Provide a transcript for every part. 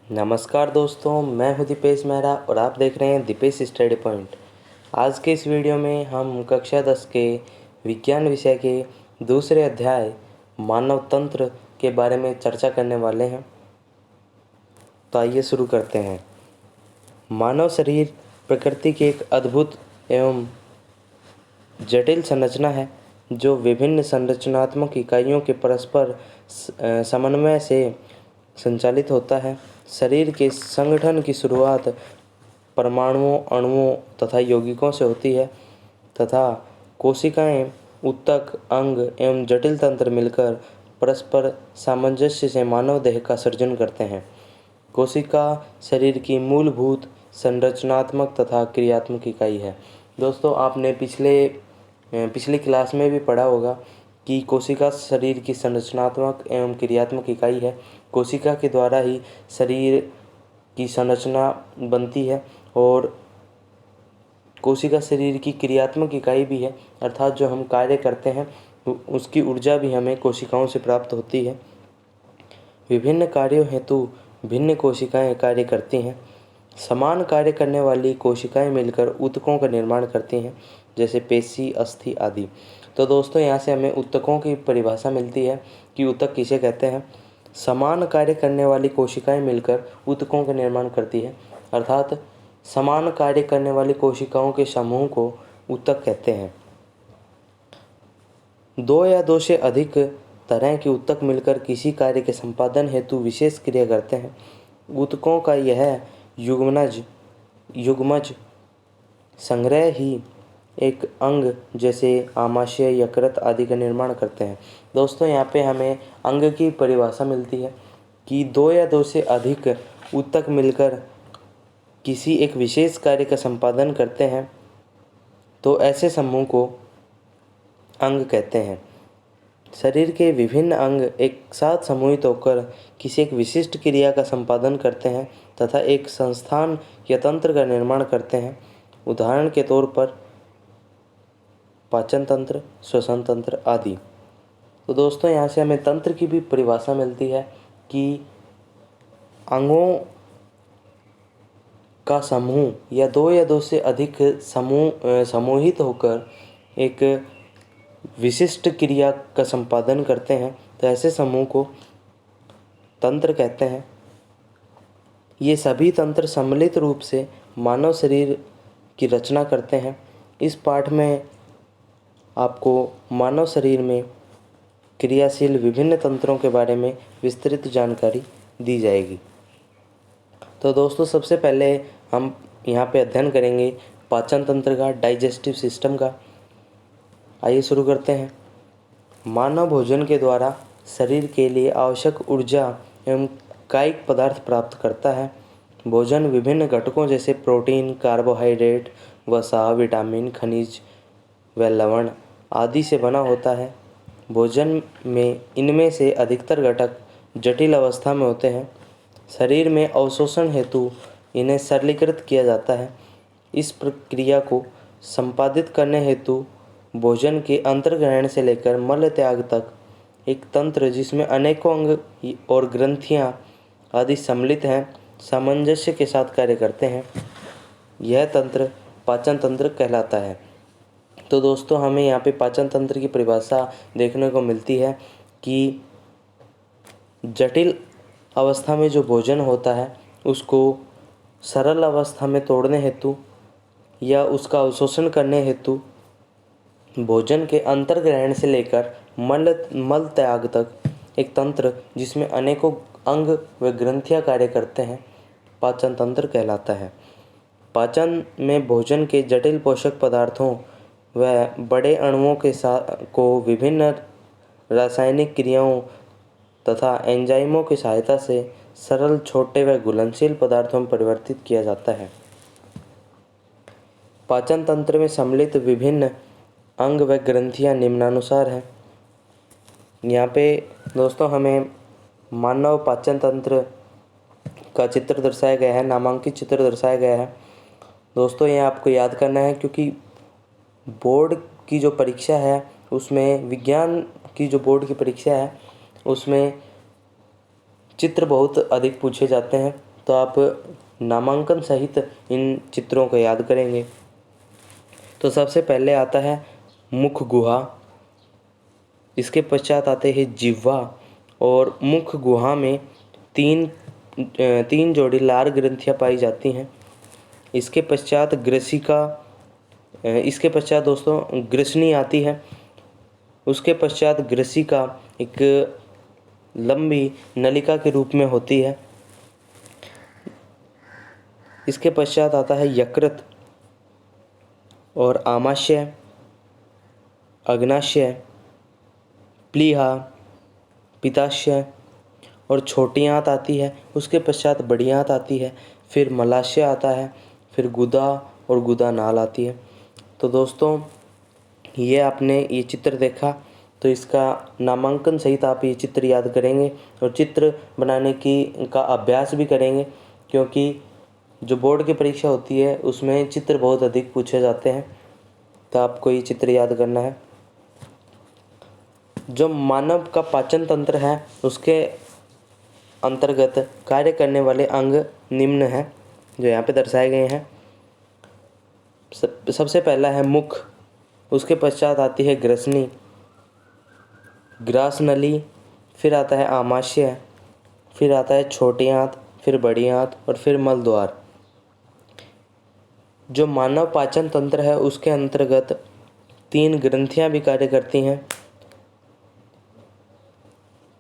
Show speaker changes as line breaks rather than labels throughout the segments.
नमस्कार दोस्तों, मैं हूं दीपेश मेहरा और आप देख रहे हैं दीपेश स्टडी पॉइंट। आज के इस वीडियो में हम कक्षा 10 के विज्ञान विषय के दूसरे अध्याय मानव तंत्र के बारे में चर्चा करने वाले हैं। तो आइए शुरू करते हैं। मानव शरीर प्रकृति की एक अद्भुत एवं जटिल संरचना है जो विभिन्न संरचनात्मक इकाइयों के परस्पर समन्वय से संचालित होता है। शरीर के संगठन की शुरुआत परमाणुओं, अणुओं तथा यौगिकों से होती है तथा कोशिकाएं, ऊतक, अंग एवं जटिल तंत्र मिलकर परस्पर सामंजस्य से मानव देह का सृजन करते हैं। कोशिका शरीर की मूलभूत संरचनात्मक तथा क्रियात्मक इकाई है। दोस्तों, आपने पिछली क्लास में भी पढ़ा होगा कि कोशिका शरीर की संरचनात्मक एवं क्रियात्मक इकाई है। कोशिका के द्वारा ही शरीर की संरचना बनती है और कोशिका शरीर की क्रियात्मक इकाई भी है, अर्थात जो हम कार्य करते हैं उसकी ऊर्जा भी हमें कोशिकाओं से प्राप्त होती है। विभिन्न कार्यों हेतु भिन्न कोशिकाएं कार्य करती हैं। समान कार्य करने वाली कोशिकाएं मिलकर ऊतकों का निर्माण करती हैं, जैसे पेशी, अस्थि आदि। तो दोस्तों, यहाँ से हमें ऊतकों की परिभाषा मिलती है कि ऊतक किसे कहते हैं। समान कार्य करने वाली कोशिकाएं मिलकर ऊतकों का निर्माण करती है, अर्थात समान कार्य करने वाली कोशिकाओं के समूह को ऊतक कहते हैं। दो या दो से अधिक तरह के ऊतक मिलकर किसी कार्य के संपादन हेतु विशेष क्रिया करते हैं। ऊतकों का यह युग्मज संग्रह ही एक अंग जैसे आमाशय, यकृत आदि का निर्माण करते हैं। दोस्तों, यहाँ पे हमें अंग की परिभाषा मिलती है कि दो या दो से अधिक ऊतक मिलकर किसी एक विशेष कार्य का संपादन करते हैं, तो ऐसे समूह को अंग कहते हैं। शरीर के विभिन्न अंग एक साथ समूहित होकर किसी एक विशिष्ट क्रिया का संपादन करते हैं तथा एक संस्थान या तंत्र का निर्माण करते हैं। उदाहरण के तौर पर पाचन तंत्र, श्वसन तंत्र आदि। तो दोस्तों, यहाँ से हमें तंत्र की भी परिभाषा मिलती है कि अंगों का समूह या दो से अधिक समूहित होकर एक विशिष्ट क्रिया का संपादन करते हैं, तो ऐसे समूह को तंत्र कहते हैं। ये सभी तंत्र सम्मिलित रूप से मानव शरीर की रचना करते हैं। इस पाठ में आपको मानव शरीर में क्रियाशील विभिन्न तंत्रों के बारे में विस्तृत जानकारी दी जाएगी। तो दोस्तों, सबसे पहले हम यहाँ पे अध्ययन करेंगे पाचन तंत्र का, डाइजेस्टिव सिस्टम का। आइए शुरू करते हैं। मानव भोजन के द्वारा शरीर के लिए आवश्यक ऊर्जा एवं कायिक पदार्थ प्राप्त करता है। भोजन विभिन्न घटकों जैसे प्रोटीन, कार्बोहाइड्रेट, वसा, विटामिन, खनिज व लवण आदि से बना होता है। भोजन में इनमें से अधिकतर घटक जटिल अवस्था में होते हैं। शरीर में अवशोषण हेतु इन्हें सरलीकृत किया जाता है। इस प्रक्रिया को संपादित करने हेतु भोजन के अंतर्ग्रहण से लेकर मल त्याग तक एक तंत्र जिसमें अनेकों अंग और ग्रंथियां आदि सम्मिलित हैं, सामंजस्य के साथ कार्य करते हैं। यह तंत्र पाचन तंत्र कहलाता है। तो दोस्तों, हमें यहाँ पे पाचन तंत्र की परिभाषा देखने को मिलती है कि जटिल अवस्था में जो भोजन होता है उसको सरल अवस्था में तोड़ने हेतु या उसका अवशोषण करने हेतु भोजन के अंतर्ग्रहण से लेकर मल त्याग तक एक तंत्र जिसमें अनेकों अंग व ग्रंथियां कार्य करते हैं, पाचन तंत्र कहलाता है। पाचन में भोजन के जटिल पोषक पदार्थों व बड़े अणुओं के साथ को विभिन्न रासायनिक क्रियाओं तथा एंजाइमों की सहायता से सरल, छोटे व घुलनशील पदार्थों में परिवर्तित किया जाता है। पाचन तंत्र में सम्मिलित विभिन्न अंग व ग्रंथियां निम्नानुसार हैं। यहाँ पे दोस्तों हमें मानव पाचन तंत्र का चित्र दर्शाया गया है, नामांकित चित्र दर्शाया गया है। दोस्तों, ये आपको याद करना है क्योंकि बोर्ड की जो परीक्षा है उसमें, विज्ञान की जो बोर्ड की परीक्षा है उसमें चित्र बहुत अधिक पूछे जाते हैं। तो आप नामांकन सहित इन चित्रों को याद करेंगे। तो सबसे पहले आता है मुख गुहा, इसके पश्चात आते हैं जिह्वा, और मुख गुहा में तीन जोड़ी लार ग्रंथियाँ पाई जाती हैं। इसके पश्चात ग्रसिका, इसके पश्चात दोस्तों ग्रसनी आती है। उसके पश्चात ग्रसिका एक लंबी नलिका के रूप में होती है। इसके पश्चात आता है यकृत और आमाशय, अग्नाशय, प्लीहा, पित्ताशय और छोटी आंत आती है। उसके पश्चात बड़ी आंत आती है, फिर मलाशय आता है, फिर गुदा और गुदा नाल आती है। तो दोस्तों ये आपने ये चित्र देखा, तो इसका नामांकन सहित आप ये चित्र याद करेंगे और चित्र बनाने का अभ्यास भी करेंगे, क्योंकि जो बोर्ड की परीक्षा होती है उसमें चित्र बहुत अधिक पूछे जाते हैं। तो आपको ये चित्र याद करना है। जो मानव का पाचन तंत्र है उसके अंतर्गत कार्य करने वाले अंग निम्न हैं, जो यहाँ पे दर्शाए गए हैं। सबसे पहला है मुख, उसके पश्चात आती है ग्रसनी, ग्रासनली, फिर आता है आमाशय, फिर आता है छोटी आंत, फिर बड़ी आंत और फिर मलद्वार। जो मानव पाचन तंत्र है उसके अंतर्गत 3 ग्रंथियां भी कार्य करती हैं।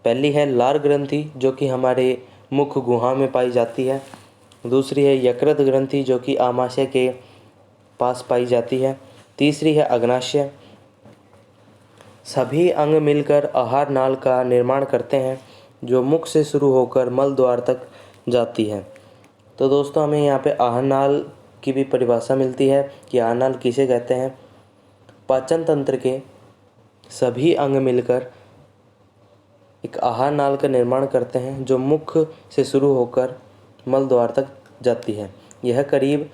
पहली है लार ग्रंथि, जो कि हमारे मुख गुहा में पाई जाती है। दूसरी है यकृत ग्रंथि, जो कि आमाशय के पास पाई जाती है। तीसरी है अग्नाशय। सभी अंग मिलकर आहार नाल का निर्माण करते हैं, जो मुख से शुरू होकर मल द्वार तक जाती है। तो दोस्तों हमें यहाँ पे आहार नाल की भी परिभाषा मिलती है कि आहार नाल किसे कहते हैं। पाचन तंत्र के सभी अंग मिलकर एक आहार नाल का निर्माण करते हैं, जो मुख से शुरू होकर मल द्वार तक जाती है। यह करीब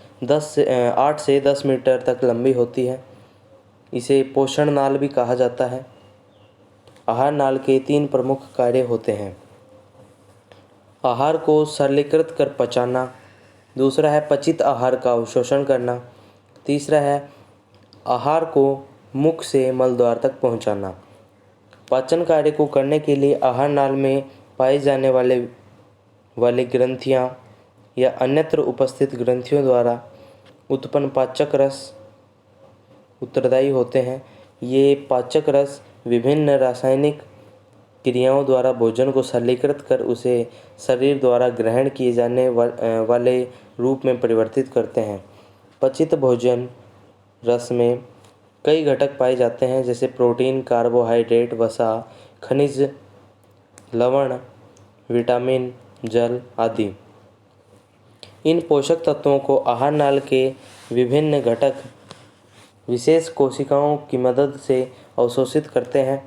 8 से 10 मीटर तक लंबी होती है। इसे पोषण नाल भी कहा जाता है। आहार नाल के 3 प्रमुख कार्य होते हैं। आहार को सरलीकृत कर पचाना, दूसरा है पचित आहार का अवशोषण करना, तीसरा है आहार को मुख से मल द्वार तक पहुंचाना। पाचन कार्य को करने के लिए आहार नाल में पाए जाने वाली ग्रंथियां या अन्यत्र उपस्थित ग्रंथियों द्वारा उत्पन्न पाचक रस उत्तरदायी होते हैं। ये पाचक रस विभिन्न रासायनिक क्रियाओं द्वारा भोजन को सरलीकृत कर उसे शरीर द्वारा ग्रहण किए जाने वाले रूप में परिवर्तित करते हैं। पचित भोजन रस में कई घटक पाए जाते हैं, जैसे प्रोटीन, कार्बोहाइड्रेट, वसा, खनिज, लवण, विटामिन, जल आदि। इन पोषक तत्वों को आहार नाल के विभिन्न घटक विशेष कोशिकाओं की मदद से अवशोषित करते हैं।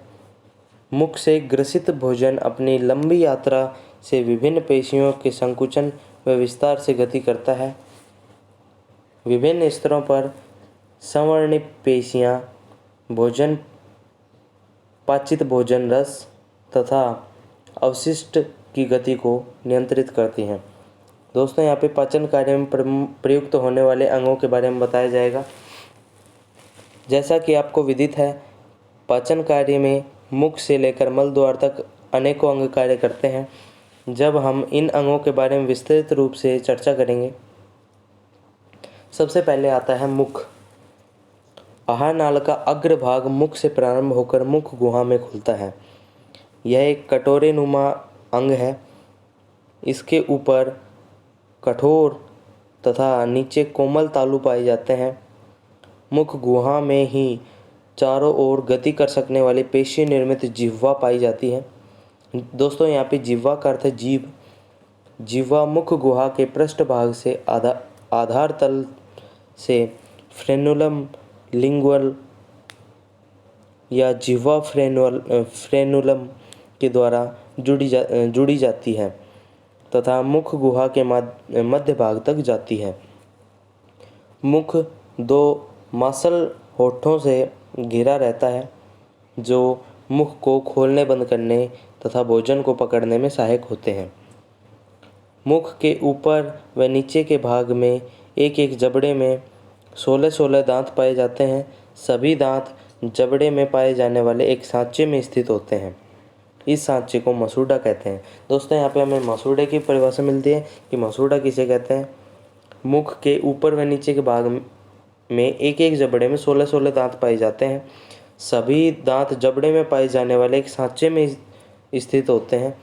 मुख से ग्रसित भोजन अपनी लंबी यात्रा से विभिन्न पेशियों के संकुचन व विस्तार से गति करता है। विभिन्न स्तरों पर संवर्णित पेशियां भोजन, पाचित भोजन रस तथा अवशिष्ट की गति को नियंत्रित करती हैं। दोस्तों यहाँ पे पाचन कार्य में प्रयुक्त होने वाले अंगों के बारे में बताया जाएगा। जैसा कि आपको विदित है, पाचन कार्य में मुख से लेकर मल द्वार तक अनेकों अंग कार्य करते हैं। जब हम इन अंगों के बारे में विस्तृत रूप से चर्चा करेंगे, सबसे पहले आता है मुख। आहार नाल का अग्रभाग मुख से प्रारंभ होकर मुख गुहा में खुलता है। यह एक कटोरे नुमा अंग है। इसके ऊपर कठोर तथा नीचे कोमल तालु पाए जाते हैं। मुख गुहा में ही चारों ओर गति कर सकने वाली पेशी निर्मित जिह्वा पाई जाती है। दोस्तों यहाँ पे जिह्वा का अर्थ है जीभ। जिह्वा मुख गुहा के पृष्ठभाग से आधार तल से फ्रेनुलम लिंगुअल या जिह्वा फ्रेनुलम के द्वारा जुड़ी जाती है तथा मुख गुहा के मध्य भाग तक जाती है। मुख 2 मांसल होठों से घिरा रहता है, जो मुख को खोलने बंद करने तथा भोजन को पकड़ने में सहायक होते हैं। मुख के ऊपर व नीचे के भाग में एक एक जबड़े में 16-16 दांत पाए जाते हैं। सभी दांत जबड़े में पाए जाने वाले एक सांचे में स्थित होते हैं। इस सांचे को मसूड़ा कहते हैं। दोस्तों यहाँ पे हमें मसूड़े की परिभाषा मिलती है कि मसूड़ा किसे कहते हैं। मुख के ऊपर व नीचे के भाग में एक एक जबड़े में 16-16 दांत पाए जाते हैं। सभी दांत जबड़े में पाए जाने वाले एक सांचे में स्थित होते हैं।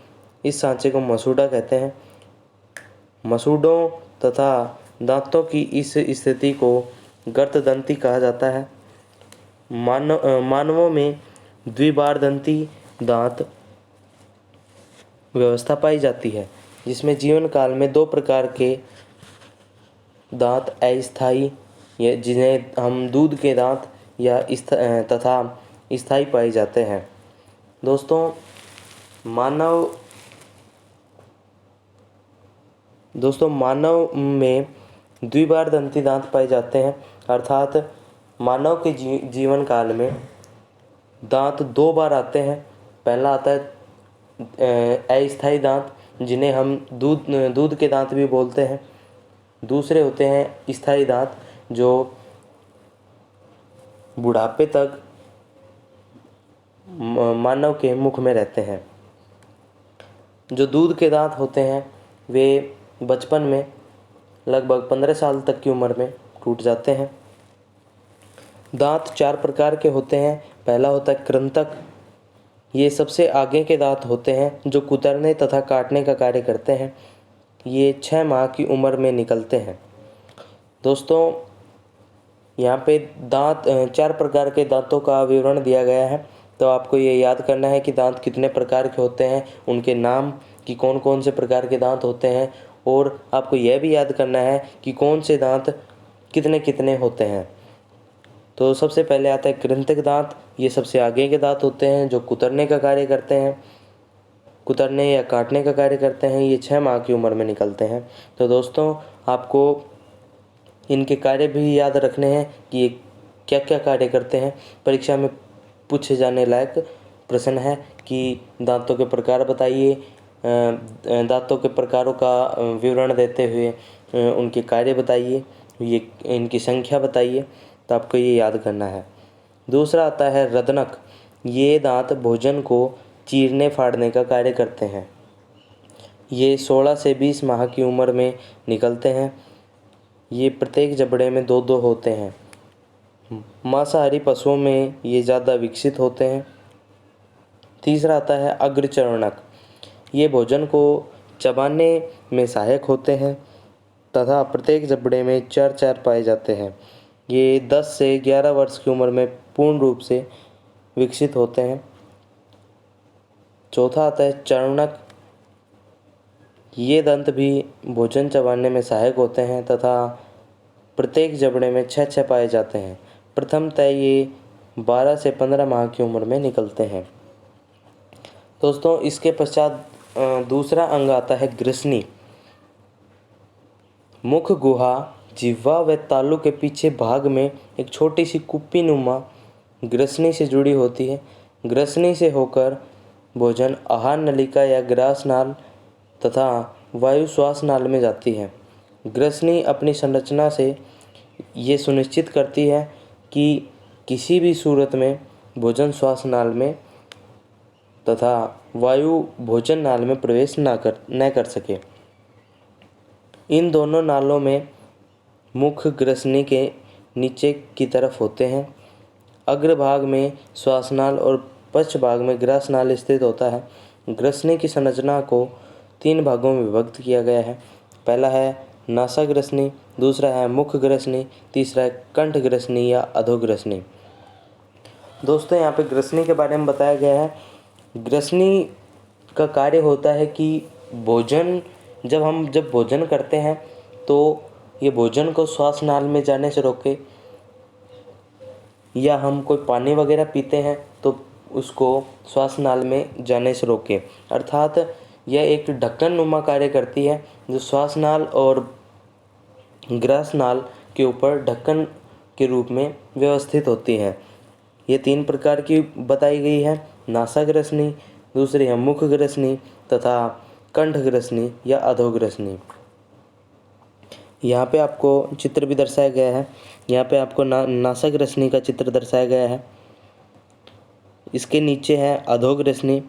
इस सांचे को मसूड़ा कहते हैं। मसूड़ों तथा दांतों की इस स्थिति को गर्तदंती कहा जाता है। मानवों में द्विबारदंती दांत व्यवस्था पाई जाती है, जिसमें जीवन काल में 2 प्रकार के दांत अस्थायी या जिन्हें हम दूध के दांत या तथा स्थायी पाए जाते हैं। दोस्तों मानव में द्विबारदंती दांत पाए जाते हैं, अर्थात मानव के जीवन काल में दांत 2 बार आते हैं। पहला आता है अस्थायी दांत, जिन्हें हम दूध के दांत भी बोलते हैं। दूसरे होते हैं स्थायी दांत, जो बुढ़ापे तक मानव के मुख में रहते हैं। जो दूध के दांत होते हैं वे बचपन में लगभग 15 साल तक की उम्र में टूट जाते हैं। दांत 4 प्रकार के होते हैं। पहला होता है कृंतक। ये सबसे आगे के दांत होते हैं जो कुतरने तथा काटने का कार्य करते हैं। ये 6 माह की उम्र में निकलते हैं। दोस्तों यहाँ पे दांत 4 प्रकार के दांतों का विवरण दिया गया है, तो आपको ये याद करना है कि दांत कितने प्रकार के होते हैं, उनके नाम कि कौन कौन से प्रकार के दांत होते हैं, और आपको यह भी याद करना है कि कौन से दांत कितने कितने होते हैं। तो सबसे पहले आता है कृंतक दांत। ये सबसे आगे के दांत होते हैं जो कुतरने का कार्य करते हैं, कुतरने या काटने का कार्य करते हैं। ये 6 माह की उम्र में निकलते हैं। तो दोस्तों आपको इनके कार्य भी याद रखने हैं कि ये क्या क्या कार्य करते हैं। परीक्षा में पूछे जाने लायक प्रश्न है कि दांतों के प्रकार बताइए, दांतों के प्रकारों का विवरण देते हुए उनके कार्य बताइए, ये इनकी संख्या बताइए। तो आपको ये याद करना है। दूसरा आता है रदनक। ये दांत भोजन को चीरने फाड़ने का कार्य करते हैं। ये 16 से 20 माह की उम्र में निकलते हैं। ये प्रत्येक जबड़े में 2-2 होते हैं। मांसाहारी पशुओं में ये ज़्यादा विकसित होते हैं। तीसरा आता है अग्रचरणक। ये भोजन को चबाने में सहायक होते हैं तथा प्रत्येक जबड़े में 4-4 पाए जाते हैं। ये 10 से 11 वर्ष की उम्र में पूर्ण रूप से विकसित होते हैं। चौथा आता है चरणक। ये दंत भी भोजन चबाने में सहायक होते हैं तथा प्रत्येक जबड़े में 6-6 पाए जाते हैं। प्रथमतः ये 12 से 15 माह की उम्र में निकलते हैं। दोस्तों इसके पश्चात दूसरा अंग आता है ग्रसनी। मुख गुहा, जिह्वा व तालू के पीछे भाग में एक छोटी सी कुप्पी नुमा ग्रसनी से जुड़ी होती है। ग्रसनी से होकर भोजन आहार नलिका या ग्रास नाल तथा वायु श्वास नाल में जाती है। ग्रसनी अपनी संरचना से ये सुनिश्चित करती है कि किसी भी सूरत में भोजन श्वास नाल में तथा वायु भोजन नाल में प्रवेश न कर सके। इन दोनों नालों में मुख ग्रसनी के नीचे की तरफ होते हैं। अग्रभाग में श्वासनाल और पश्च भाग में ग्रासनाल स्थित होता है। ग्रसनी की संरचना को 3 भागों में विभक्त किया गया है। पहला है नासाग्रसनी, दूसरा है मुख ग्रसनी, तीसरा है कंठ ग्रसनी या अधोग्रसनी। दोस्तों यहाँ पे ग्रसनी के बारे में बताया गया है। ग्रसनी का कार्य होता है कि भोजन जब भोजन करते हैं तो ये भोजन को श्वास नाल में जाने से रोके, या हम कोई पानी वगैरह पीते हैं तो उसको श्वास नाल में जाने से रोके। अर्थात यह एक ढक्कन नुमा कार्य करती है जो श्वास नाल और ग्रास नाल के ऊपर ढक्कन के रूप में व्यवस्थित होती है। ये 3 प्रकार की बताई गई है, नासाग्रसनी, दूसरी है मुख ग्रसनी तथा कंठग्रसनी या अधोग्रसनी। यहाँ पे आपको चित्र भी दर्शाया गया है। यहाँ पे आपको नासक रश्मि का चित्र दर्शाया गया है। इसके नीचे है अधोग्रसनी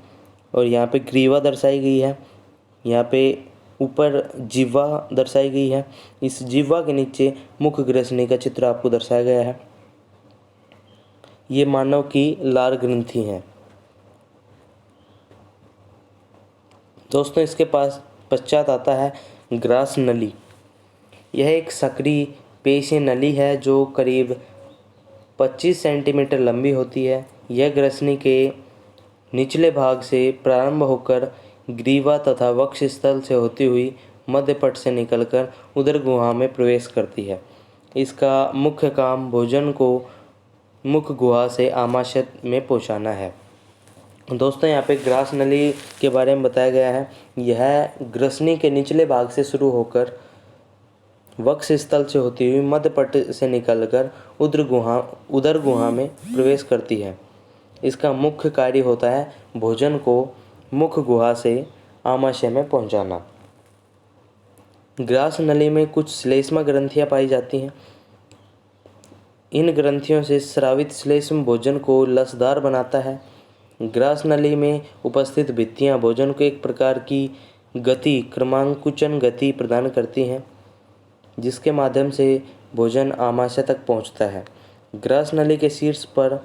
और यहाँ पे ग्रीवा दर्शाई गई है। यहाँ पे ऊपर जिह्वा दर्शाई गई है। इस जिह्वा के नीचे मुख ग्रसनी का चित्र आपको दर्शाया गया है। ये मानव की लार ग्रंथि है। दोस्तों इसके पश्चात आता है ग्रास नली। यह एक सक्रिय पेशीय नली है जो करीब 25 सेंटीमीटर लंबी होती है। यह ग्रसनी के निचले भाग से प्रारंभ होकर ग्रीवा तथा वक्ष स्थल से होती हुई मध्यपट से निकलकर उदर गुहा में प्रवेश करती है। इसका मुख्य काम भोजन को मुख गुहा से आमाशय में पहुंचाना है। दोस्तों यहाँ पे ग्रास नली के बारे में बताया गया है। यह ग्रसनी के निचले भाग से शुरू होकर वक्ष स्थल से होती हुई मध्यपट से निकलकर उदर गुहा में प्रवेश करती है। इसका मुख्य कार्य होता है भोजन को मुख गुहा से आमाशय में पहुंचाना। ग्रास नली में कुछ श्लेष्मा ग्रंथियां पाई जाती हैं। इन ग्रंथियों से स्रावित श्लेष्म भोजन को लसदार बनाता है। ग्रास नली में उपस्थित भित्तियां भोजन को एक प्रकार की गति क्रमांकुचन गति प्रदान करती हैं, जिसके माध्यम से भोजन आमाशय तक पहुंचता है। ग्रास नली के शीर्ष पर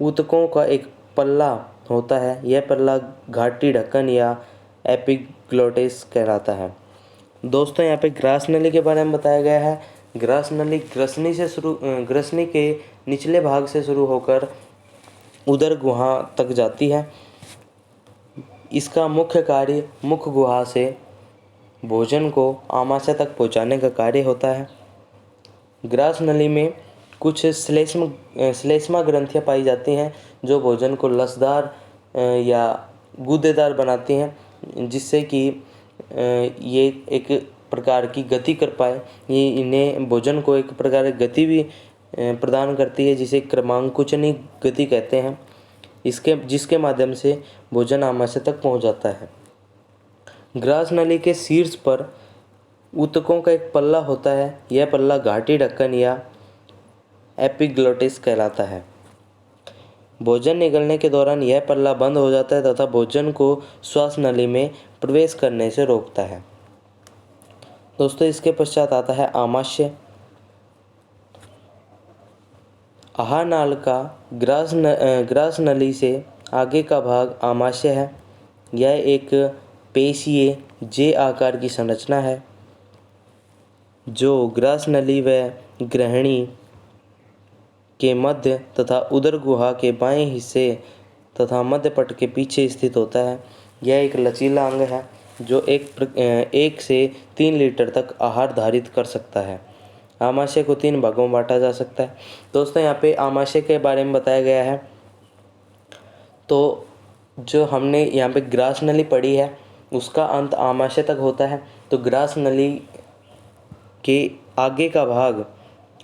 ऊतकों का एक पल्ला होता है। यह पल्ला घाटी ढक्कन या एपिग्लोटिस कहलाता है। दोस्तों यहाँ पे ग्रास नली के बारे में बताया गया है। ग्रास नली ग्रसनी के निचले भाग से शुरू होकर उदर गुहा तक जाती है। इसका मुख्य कार्य मुख गुहा से भोजन को आमाशय तक पहुंचाने का कार्य होता है। ग्रास नली में कुछ श्लेष्मा ग्रंथियां पाई जाती हैं जो भोजन को लसदार या गूदेदार बनाती हैं, जिससे कि ये एक प्रकार की गति कर पाए। ये इन्हें भोजन को एक प्रकार की गति भी प्रदान करती है, जिसे क्रमांकुचनी गति कहते हैं। जिसके माध्यम से भोजन आमाशय तक पहुंच जाता है। ग्रास नली के शीर्ष पर ऊतकों का एक पल्ला होता है। यह पल्ला घाटी ढक्कन या एपिग्लोटिस कहलाता है। भोजन निगलने के दौरान यह पल्ला बंद हो जाता है तथा भोजन को श्वास नली में प्रवेश करने से रोकता है। दोस्तों इसके पश्चात आता है आमाशय। आहार नाल का ग्रास नली से आगे का भाग आमाशय है। यह एक पेशीय जे आकार की संरचना है जो ग्रास नली व ग्रहणी के मध्य तथा उदर गुहा के बाएं हिस्से तथा मध्यपट के पीछे स्थित होता है। यह एक लचीला अंग है जो 1 से 3 लीटर तक आहार धारित कर सकता है। आमाशय को 3 भागों में बांटा जा सकता है। दोस्तों यहाँ पे आमाशय के बारे में बताया गया है। तो जो हमने यहाँ पे ग्रास नली पढ़ी है उसका अंत आमाशय तक होता है। तो ग्रास नली के आगे का भाग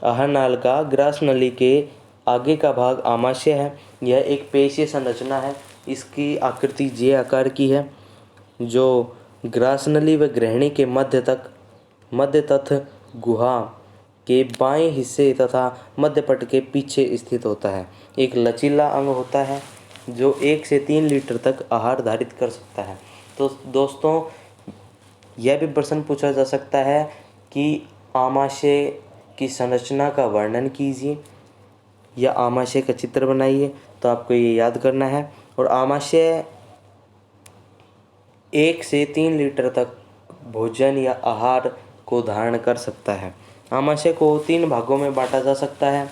आहार नाल का ग्रास नली के आगे का भाग आमाशय है। यह एक पेशीय संरचना है। इसकी आकृति जे आकार की है जो ग्रास नली व ग्रहणी के मध्य तथ गुहा के बाएं हिस्से तथा मध्यपट के पीछे स्थित होता है। एक लचीला अंग होता है जो 1 से 3 लीटर तक आहार धारित कर सकता है। तो दोस्तों यह भी प्रश्न पूछा जा सकता है कि आमाशय की संरचना का वर्णन कीजिए या आमाशय का चित्र बनाइए। तो आपको ये याद करना है। और आमाशय 1 से 3 लीटर तक भोजन या आहार को धारण कर सकता है। आमाशय को 3 भागों में बांटा जा सकता है।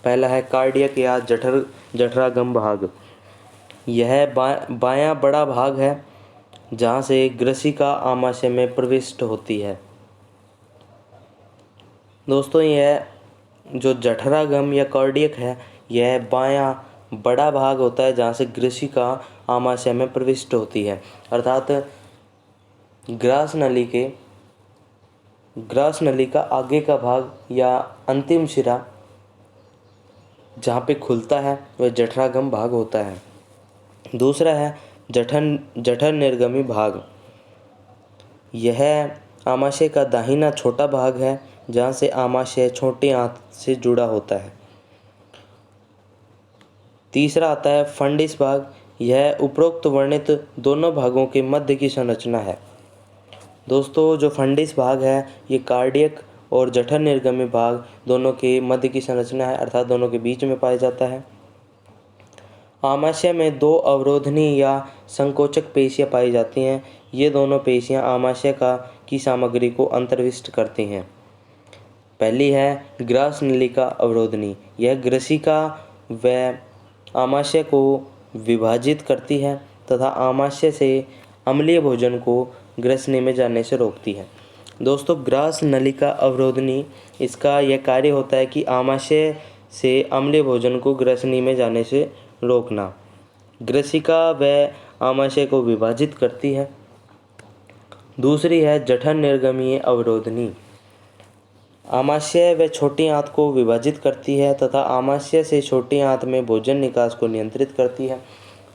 पहला है कार्डियक या जठरागम भाग। यह बायां बड़ा भाग है जहाँ से ग्रसिका आमाशय में प्रविष्ट होती है। दोस्तों यह जो जठरागम या कार्डियक है यह बायां बड़ा भाग होता है जहाँ से ग्रसिका आमाशय में प्रविष्ट होती है। अर्थात ग्रास नली का आगे का भाग या अंतिम शिरा जहाँ पे खुलता है वह जठरागम भाग होता है। दूसरा है जठर निर्गमी भाग। यह आमाशय का दाहिना छोटा भाग है जहाँ से आमाशय छोटी आंत से जुड़ा होता है। तीसरा आता है फंडिस भाग। यह उपरोक्त वर्णित दोनों भागों के मध्य की संरचना है। दोस्तों जो फंडिस भाग है ये कार्डियक और जठर निर्गमी भाग दोनों के मध्य की संरचना है, अर्थात दोनों के बीच में पाया जाता है। आमाशय में दो अवरोधनी या संकोचक पेशियाँ पाई जाती हैं। ये दोनों पेशियाँ आमाशय की सामग्री को अंतर्विष्ट करती हैं। पहली है ग्रास नलिका अवरोधनी। यह ग्रसिका व आमाशय को विभाजित करती है तथा आमाशय से अम्लीय भोजन को ग्रसनी में जाने से रोकती है। दोस्तों ग्रास नलिका अवरोधनी, इसका यह कार्य होता है कि आमाशय से अम्लीय भोजन को ग्रसनी में जाने से रोकना। ग्रसिका व आमाशय को विभाजित करती है। दूसरी है जठर निर्गमीय अवरोधनी। आमाशय व छोटी आंत को विभाजित करती है तथा आमाशय से छोटी आंत में भोजन निकास को नियंत्रित करती है।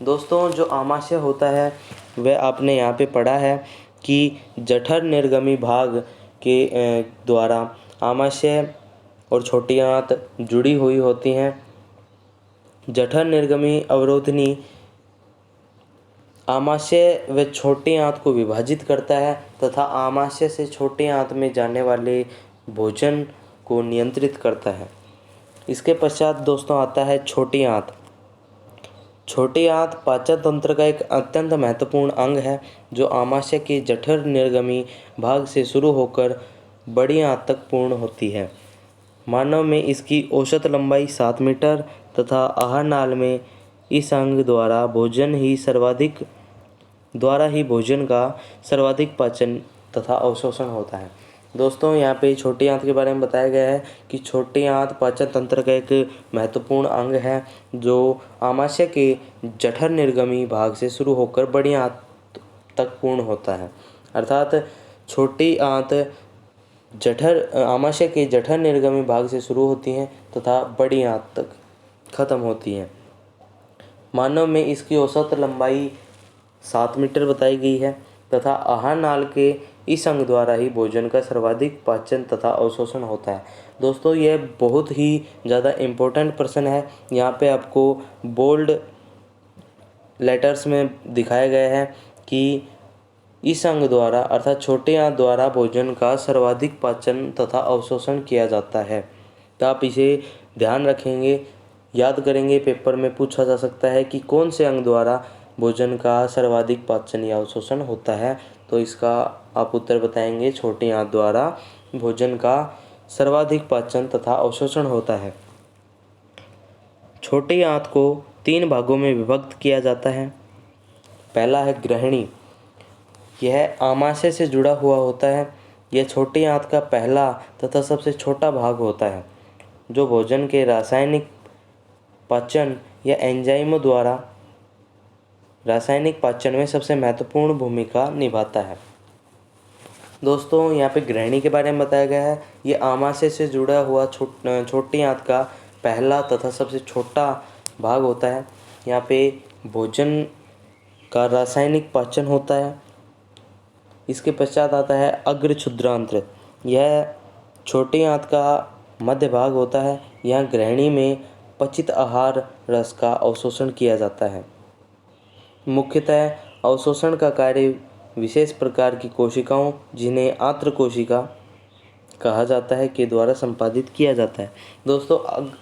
दोस्तों जो आमाशय होता है वह आपने यहाँ पे पढ़ा है कि जठर निर्गमी भाग के द्वारा आमाशय और छोटी आंत जुड़ी हुई होती हैं। जठर निर्गमी अवरोधनी आमाशय व छोटी आंत को विभाजित करता है तथा आमाशय से छोटी आंत में जाने वाले भोजन को नियंत्रित करता है। इसके पश्चात दोस्तों आता है छोटी आंत। छोटी आंत पाचन तंत्र का एक अत्यंत महत्वपूर्ण अंग है जो आमाशय के जठर निर्गमी भाग से शुरू होकर बड़ी आंत तक पूर्ण होती है। मानव में इसकी औसत लंबाई 7 मीटर तथा आहार नाल में इस अंग द्वारा भोजन का सर्वाधिक पाचन तथा अवशोषण होता है। दोस्तों यहाँ पे छोटी आंत के बारे में बताया गया है कि छोटी आंत पाचन तंत्र का एक महत्वपूर्ण अंग है जो आमाशय के जठर निर्गमी भाग से शुरू होकर बड़ी आंत तक पूर्ण होता है। अर्थात छोटी आंत आमाशय के जठर निर्गमी भाग से शुरू होती हैं तथा बड़ी आंत तक खत्म होती हैं। मानव में इसकी औसत लंबाई 7 मीटर बताई गई है तथा आहार नाल के इस अंग द्वारा ही भोजन का सर्वाधिक पाचन तथा अवशोषण होता है। दोस्तों यह बहुत ही ज़्यादा इम्पोर्टेंट प्रश्न है। यहाँ पे आपको बोल्ड लेटर्स में दिखाया गया है कि इस अंग द्वारा अर्थात छोटे आंत द्वारा भोजन का सर्वाधिक पाचन तथा अवशोषण किया जाता है। तो आप इसे ध्यान रखेंगे, याद करेंगे, पेपर में पूछा जा सकता है कि कौन से अंग द्वारा भोजन का सर्वाधिक पाचन या अवशोषण होता है। तो इसका आप उत्तर बताएंगे छोटी आंत द्वारा भोजन का सर्वाधिक पाचन तथा अवशोषण होता है। छोटी आंत को 3 भागों में विभक्त किया जाता है। पहला है ग्रहणी। यह आमाशय से जुड़ा हुआ होता है। यह छोटी आंत का पहला तथा सबसे छोटा भाग होता है जो भोजन के रासायनिक पाचन या एंजाइमों द्वारा रासायनिक पाचन में सबसे महत्वपूर्ण भूमिका निभाता है। दोस्तों यहाँ पे ग्रहणी के बारे में बताया गया है। ये आमाशय से जुड़ा हुआ छोटी आंत का पहला तथा सबसे छोटा भाग होता है। यहाँ पे भोजन का रासायनिक पाचन होता है। इसके पश्चात आता है अग्र क्षुद्रांत्र। यह छोटी आंत का मध्य भाग होता है। यहाँ ग्रहणी में पचित आहार रस का अवशोषण किया जाता है। मुख्यतः अवशोषण का कार्य विशेष प्रकार की कोशिकाओं, जिन्हें आंत्र कोशिका कहा जाता है, के द्वारा संपादित किया जाता है। दोस्तों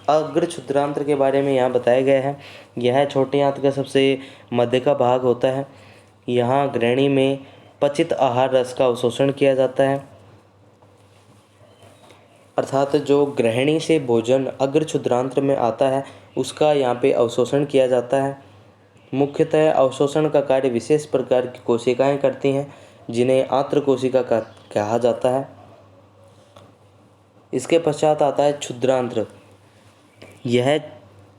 अग्र क्षुद्रांत्र के बारे में यहाँ बताया गया है। यह छोटी आंत का सबसे मध्य का भाग होता है। यहाँ ग्रहणी में पचित आहार रस का अवशोषण किया जाता है। अर्थात जो ग्रहणी से भोजन अग्र क्षुद्रांत्र में आता है उसका यहाँ पे अवशोषण किया जाता है। मुख्यतः अवशोषण का कार्य विशेष प्रकार की कोशिकाएं करती हैं, जिन्हें आंत्र कोशिका कहा जाता है। इसके पश्चात आता है क्षुद्रांत्र। यह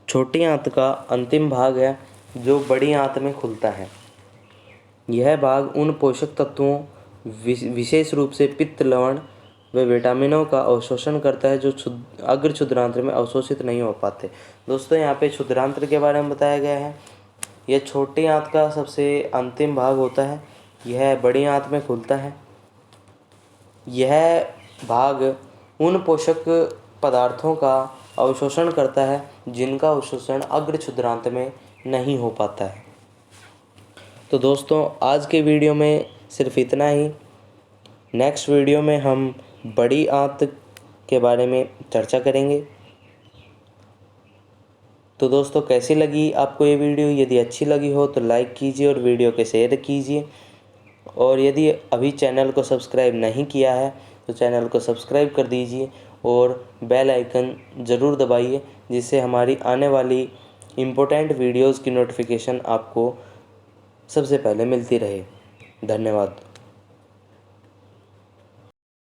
छोटी आंत का अंतिम भाग है जो बड़ी आंत में खुलता है। यह भाग उन पोषक तत्वों, विशेष रूप से पित्त, लवण व विटामिनों का अवशोषण करता है जो अग्र क्षुद्रांत्र में अवशोषित नहीं हो पाते। दोस्तों यहाँ पे क्षुद्रांत्र के बारे में बताया गया है। यह छोटी आंत का सबसे अंतिम भाग होता है। यह बड़ी आंत में खुलता है। यह भाग उन पोषक पदार्थों का अवशोषण करता है जिनका अवशोषण अग्र क्षुद्रांत में नहीं हो पाता है। तो दोस्तों, आज के वीडियो में सिर्फ इतना ही। नेक्स्ट वीडियो में हम बड़ी आंत के बारे में चर्चा करेंगे। तो दोस्तों, कैसी लगी आपको ये वीडियो? यदि अच्छी लगी हो तो लाइक कीजिए और वीडियो को शेयर कीजिए। और यदि अभी चैनल को सब्सक्राइब नहीं किया है तो चैनल को सब्सक्राइब कर दीजिए और बेल आइकन ज़रूर दबाइए, जिससे हमारी आने वाली इम्पोर्टेंट वीडियोज़ की नोटिफिकेशन आपको सबसे पहले मिलती रहे। धन्यवाद।